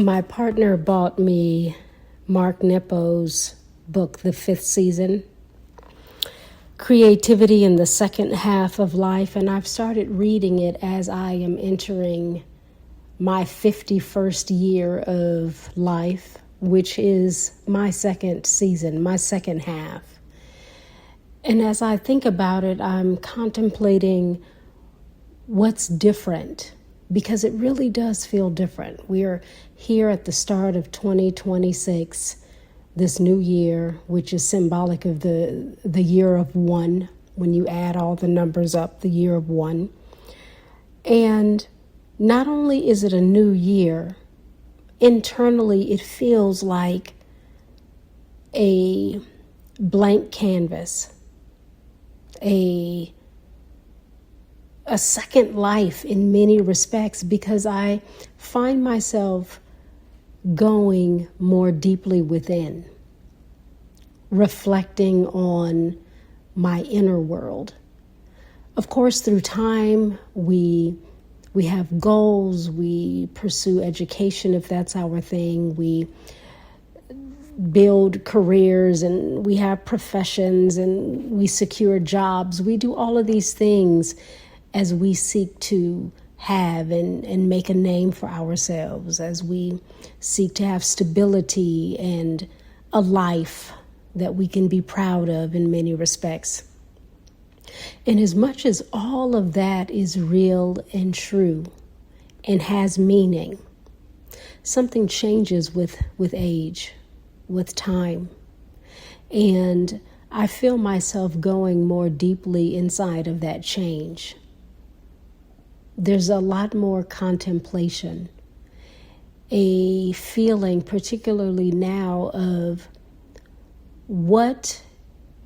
My partner bought me Mark Nepo's book, The Fifth Season, Creativity in the Second Half of Life, and I've started reading it as I am entering my 51st year of life, which is my second season, my second half. And as I think about it, I'm contemplating what's different, because it really does feel different. We're here at the start of 2026, this new year, which is symbolic of the year of one. When you add all the numbers up, the year of one. And not only is it a new year, internally it feels like a blank canvas, a second life in many respects, because I find myself going more deeply within, reflecting on my inner world. Of course, through time, we have goals, we pursue education if that's our thing, we build careers, and we have professions, and we secure jobs. We do all of these things as we seek to have and make a name for ourselves, as we seek to have stability and a life that we can be proud of in many respects. And as much as all of that is real and true and has meaning, something changes with age, with time. And I feel myself going more deeply inside of that change. There's a lot more contemplation, a feeling, particularly now, of what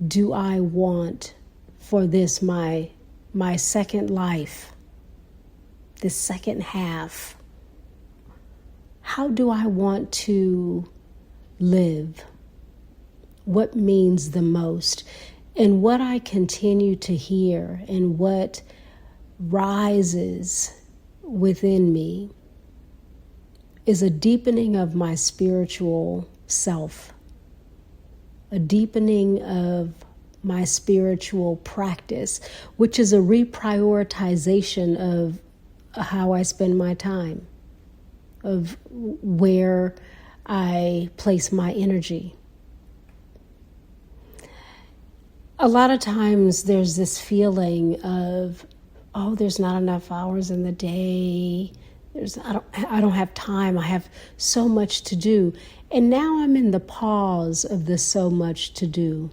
do I want for this, my second life, this second half. How do I want to live? What means the most? And what I continue to hear and what rises within me is a deepening of my spiritual self, a deepening of my spiritual practice, which is a reprioritization of how I spend my time, of where I place my energy. A lot of times there's this feeling of, oh, there's not enough hours in the day. I don't have time. I have so much to do. And now I'm in the pause of this so much to do,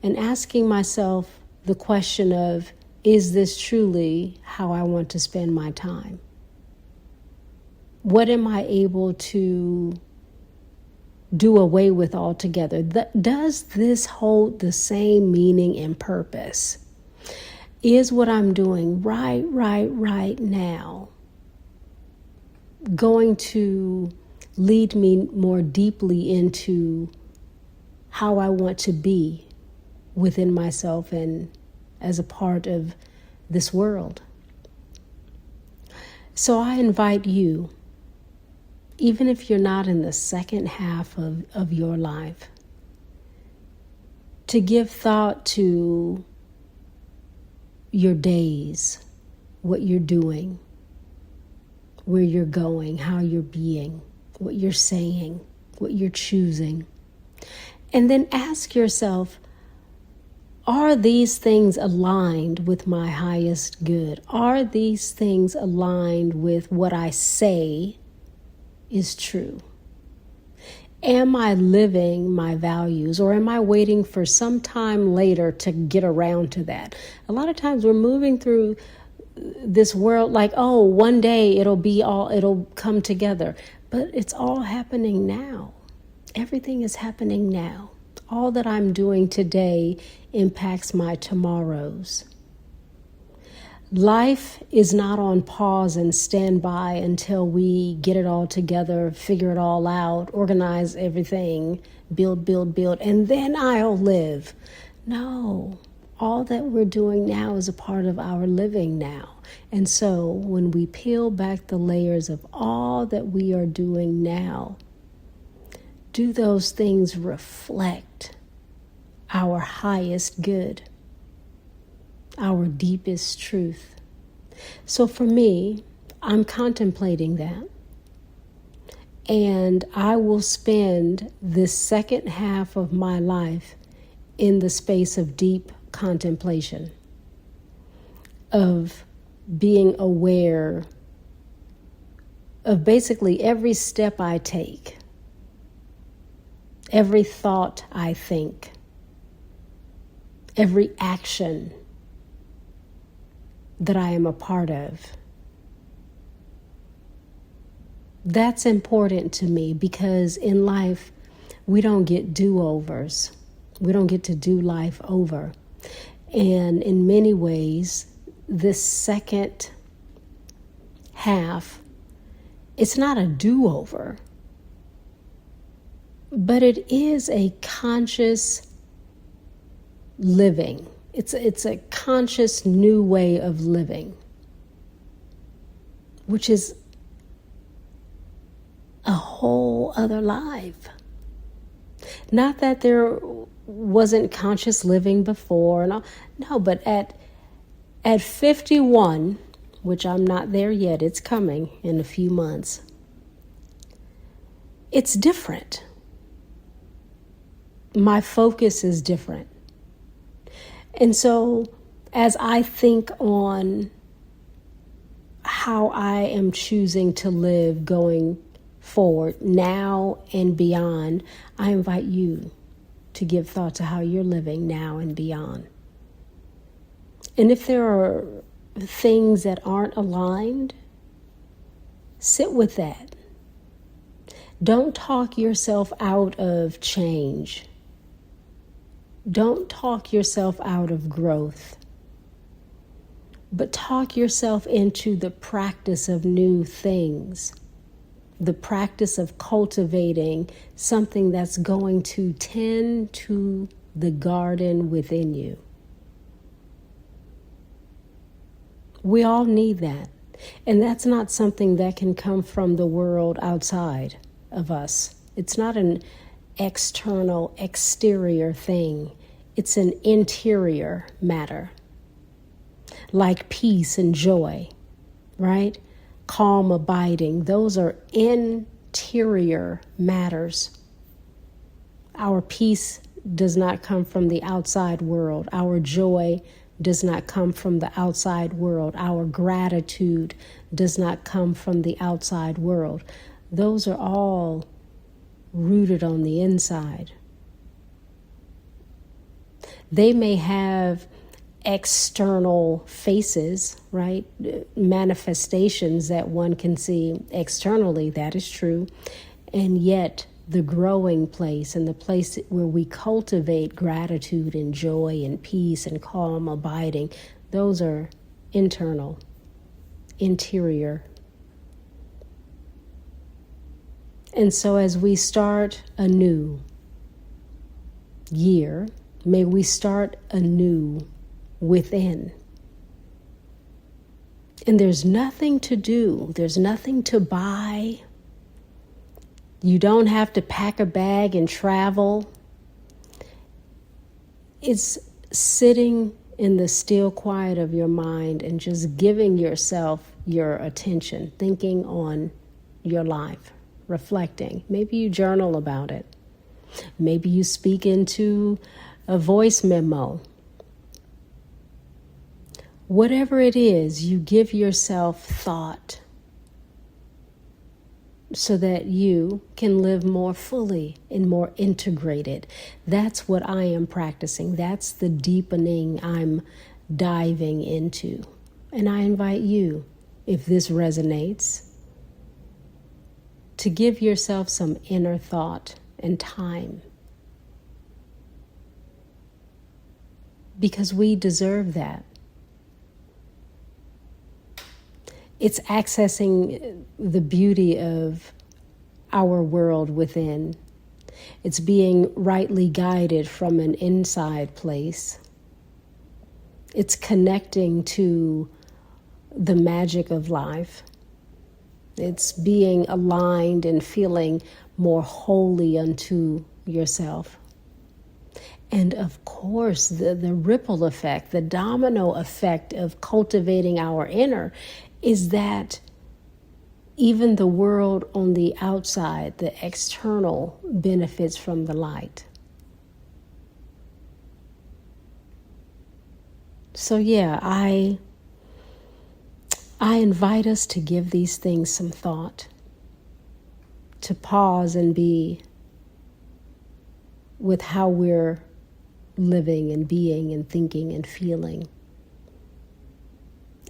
and asking myself the question of, is this truly how I want to spend my time? What am I able to do away with altogether? Does this hold the same meaning and purpose? Is what I'm doing right now going to lead me more deeply into how I want to be within myself and as a part of this world? So I invite you, even if you're not in the second half of your life, to give thought to your days, what you're doing, where you're going, how you're being, what you're saying, what you're choosing. And then ask yourself, are these things aligned with my highest good? Are these things aligned with what I say is true? Am I living my values, or am I waiting for some time later to get around to that? A lot of times we're moving through this world like, oh, one day it'll come together. But it's all happening now. Everything is happening now. All that I'm doing today impacts my tomorrows. Life is not on pause and standby until we get it all together, figure it all out, organize everything, build, and then I'll live. No, All that we're doing now is a part of our living now. And so when we peel back the layers of all that we are doing now, do those things reflect our highest good, our deepest truth? So for me, I'm contemplating that. And I will spend this second half of my life in the space of deep contemplation, of being aware of basically every step I take, every thought I think, every action that I am a part of. That's important to me because in life, we don't get do-overs. We don't get to do life over. And in many ways, this second half, it's not a do-over, but it is a conscious living. It's a conscious new way of living, which is a whole other life. Not that there wasn't conscious living before, no, but at 51, which I'm not there yet, it's coming in a few months, it's different. My focus is different. And so as I think on how I am choosing to live going forward now and beyond, I invite you to give thought to how you're living now and beyond. And if there are things that aren't aligned, sit with that. Don't talk yourself out of change. Don't talk yourself out of growth, but talk yourself into the practice of new things, the practice of cultivating something that's going to tend to the garden within you. We all need that. And that's not something that can come from the world outside of us. It's not an external, exterior thing. It's an interior matter. Like peace and joy, right? Calm, abiding. Those are interior matters. Our peace does not come from the outside world. Our joy does not come from the outside world. Our gratitude does not come from the outside world. Those are all rooted on the inside. They may have external faces, right? Manifestations that one can see externally, that is true. And yet the growing place and the place where we cultivate gratitude and joy and peace and calm, abiding, those are internal, interior. And so as we start a new year, may we start anew within. And there's nothing to do. There's nothing to buy. You don't have to pack a bag and travel. It's sitting in the still quiet of your mind and just giving yourself your attention, thinking on your life, reflecting. Maybe you journal about it. Maybe you speak into a voice memo. Whatever it is, you give yourself thought so that you can live more fully and more integrated. That's what I am practicing. That's the deepening I'm diving into. And I invite you, if this resonates, to give yourself some inner thought and time. Because we deserve that. It's accessing the beauty of our world within. It's being rightly guided from an inside place. It's connecting to the magic of life. It's being aligned and feeling more holy unto yourself. And of course, the ripple effect, the domino effect of cultivating our inner is that even the world on the outside, the external, benefits from the light. So yeah, I invite us to give these things some thought, to pause and be with how we're living and being and thinking and feeling,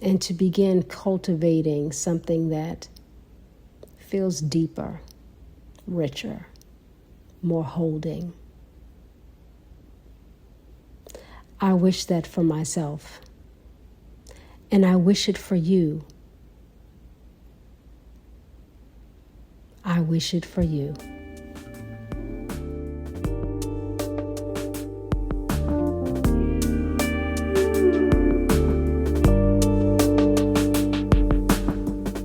and to begin cultivating something that feels deeper, richer, more holding. I wish that for myself, and I wish it for you. I wish it for you.